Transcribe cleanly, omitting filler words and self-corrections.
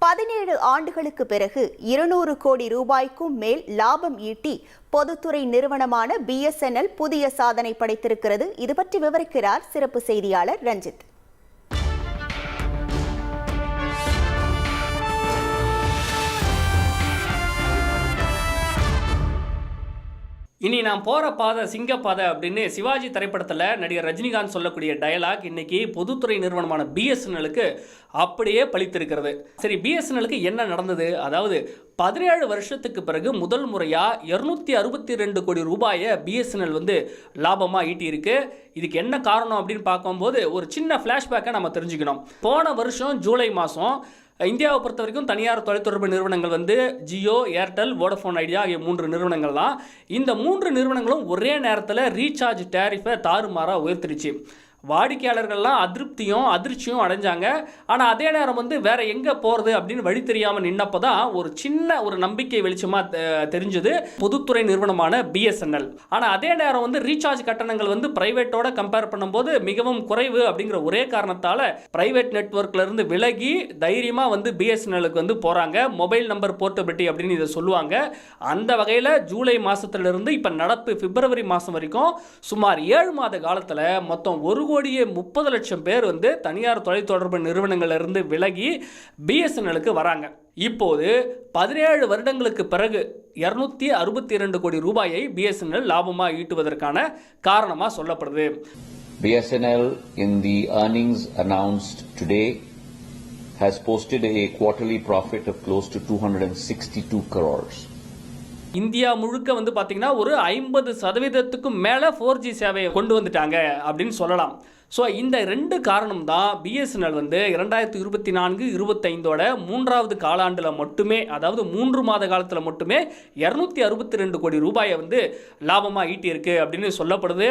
17 ஆண்டுகளுக்கு பிறகு 200 கோடி ரூபாய்க்கும் மேல் லாபம் ஈட்டி பொதுத்துறை நிறுவனமான BSNL புதிய சாதனை படைத்திருக்கிறது. இது பற்றி விவரிக்கிறார் சிறப்பு செய்தியாளர் ரஞ்சித். இனி நான் போகிற பாதை சிங்கப்பாதை அப்படின்னு சிவாஜி திரைப்படத்தில் நடிகர் ரஜினிகாந்த் சொல்லக்கூடிய டயலாக் இன்னைக்கு பொதுத்துறை நிறுவனமான BSNLக்கு அப்படியே பலித்திருக்கிறது. சரி, BSNLக்கு என்ன நடந்தது? அதாவது 17 வருஷத்துக்கு பிறகு முதல் முறையாக 262 கோடி ரூபாயை BSNL லாபமாக ஈட்டியிருக்கு. இதுக்கு என்ன காரணம் அப்படின்னு பார்க்கும்போது ஒரு சின்ன ஃப்ளாஷ்பேக்கை நம்ம தெரிஞ்சுக்கணும். போன வருஷம் ஜூலை மாதம் இந்தியாவை பொறுத்த வரைக்கும் தனியார் தொலைத்தொடர்பு நிறுவனங்கள் ஜியோ, ஏர்டெல், வோடஃபோன் ஐடியா ஆகிய 3 நிறுவனங்கள் தான். இந்த 3 நிறுவனங்களும் ஒரே நேரத்தில் ரீசார்ஜ் டேரிஃபை தாறுமாறாக உயர்த்திருச்சு. வாடிக்கையாளர்கள்லாம் அதிர்ச்சியும் அடைஞ்சாங்க. ஆனால் அதே நேரம் வேற எங்கே போகிறது அப்படின்னு வழி தெரியாமல் நின்னப்போ தான் ஒரு நம்பிக்கை வெளிச்சமாக தெரிஞ்சது பொதுத்துறை நிறுவனமான BSNL. ஆனால் அதே நேரம் ரீசார்ஜ் கட்டணங்கள் பிரைவேட்டோட கம்பேர் பண்ணும்போது மிகவும் குறைவு அப்படிங்கிற ஒரே காரணத்தால் பிரைவேட் நெட்வொர்க்லேருந்து விலகி தைரியமாக BSNLக்கு போகிறாங்க. மொபைல் நம்பர் போர்ட்டபிலிட்டி அப்படின்னு இதை சொல்லுவாங்க. அந்த வகையில் ஜூலை மாதத்துலேருந்து இப்போ நடப்பு பிப்ரவரி மாதம் வரைக்கும் சுமார் 7 மாத காலத்தில் மொத்தம் 1,30,00,000 பேர் தனியார் தொலைத்தொடர்பு நிறுவனங்களிலிருந்து விலகி BSNLக்கு வராங்க. இப்போது 17 வருடங்களுக்கு பிறகு 262 கோடி ரூபாயை BSNL லாபமாக ஈட்டுவதற்கான காரணமாக சொல்லப்படுது. BSNL in the earnings announced today has posted a quarterly profit of close to 262 crores. India முழுக்க பார்த்தீங்கன்னா ஒரு 50% மேலே 4G சேவையை கொண்டு வந்துட்டாங்க அப்படின்னு சொல்லலாம். ஸோ இந்த 2 காரணம் தான் BSNL 2024-25 மூன்றாவது காலாண்டில் மட்டுமே, அதாவது 3 மாத காலத்தில் மட்டுமே 262 கோடி ரூபாயை லாபமாக ஈட்டியிருக்கு அப்படின்னு சொல்லப்படுது.